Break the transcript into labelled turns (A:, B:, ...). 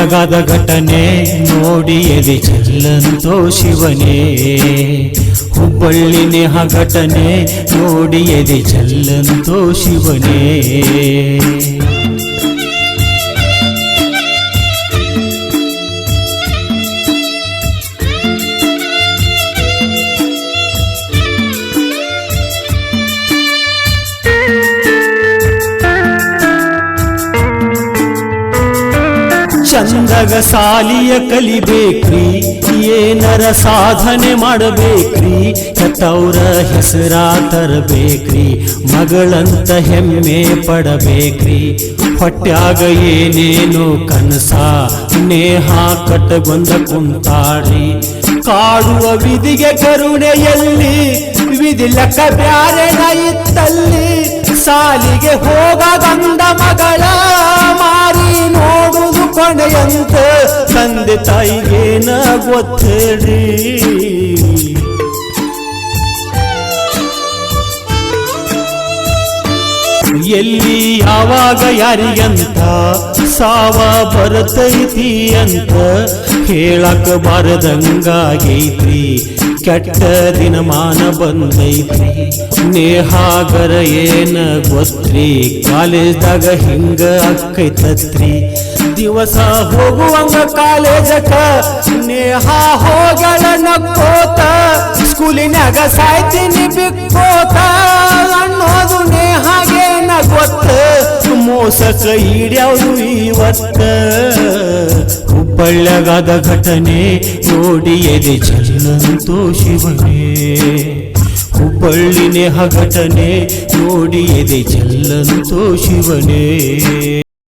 A: ಹುಬ್ಬಳ್ಳಿಯಾಗಾದ ಘಟನೆ ನೋಡಿ ಎದೆ ಚೆಲ್ಲಂತೋ ಶಿವನೇ. ಹುಬ್ಬಳ್ಳಿ ನೇಹ ಘಟನೆ ನೋಡಿ ಎದೆ ಚೆಲ್ಲಂತೋ ಶಿವನೇ. ಚಂದಗ ಸಾಲಿಯ ಕಲಿಬೇಕ್ರಿ, ಏನರ ಸಾಧನೆ ಮಾಡಬೇಕ್ರಿ, ಹೆತ್ತವ್ರ ಹೆಸರ ತರಬೇಕ್ರಿ, ಮಗಳಂತ ಹೆಮ್ಮೆ ಪಡಬೇಕ್ರಿ. ಹೊಟ್ಯಾಗ ಏನೇನು ಕನಸ ನೇಹ ಕಟ್ಟಗೊಂದ ಕುಂತಾಡ್ರಿ. ಕಾಡುವ ವಿಧಿಗೆ ಕರುಣೆಯಲ್ಲಿ ವಿಧಿ ಲೆಕ್ಕ ಬ್ಯಾರೆನ ಇತ್ತಲ್ಲಿ. ಸಾಲಿಗೆ ಹೋಗ ಗಂಡ ಮಗಳ ಮಾರಿ ನೋಡುವುದು ಕೊನೆಯಂತ ತಂದೆ ತಾಯಿಗೇನ ಗೊತ್ತೇಳಿ. ಎಲ್ಲಿ ಯಾವಾಗ ಯಾರಿಗಂತ ಸಾವ ಬರತೈತಿ ಅಂತ ಹೇಳಕ ಬಾರದಂಗಾಗೈತ್ರಿ. ಕೆಟ್ಟ ದಿನಮಾನ ಬಂದೈತ್ರಿ. ನೇಹಾಗರ ಏನ ಗೊತ್ತ್ರಿ, ಕಾಲೇಜ್ದಾಗ ಹಿಂಗ ಅಕ್ಕೈತತ್ರಿ. ದಿವಸ ಹೋಗುವಂಗ ಕಾಲೇಜಕ ನೇಹ ಹೋಗಳ ನಕ್ಕೋತ, ಸ್ಕೂಲಿನಾಗ ಸಾಯ್ತೀನಿ ಬಿಕ್ಕೋತ ಅನ್ನೋದು ನೇಹಾಗೇನ ಗೊತ್ತ. ಮೋಸಕ ಈಡ್ಯಾವ್ದು ಇವತ್ತ. ಹುಬ್ಬಳ್ಳಿಯಾಗಾದ ಘಟನೆ ನೋಡಿ ಎದೆ ಚೆಲ್ಲಂತೋ ಶಿವನೇ. ಹುಬ್ಬಳ್ಳಿ ನೇಹ ಘಟನೆ ನೋಡಿ ಎದೆ ಚೆಲ್ಲಂತೋ ಶಿವನೇ.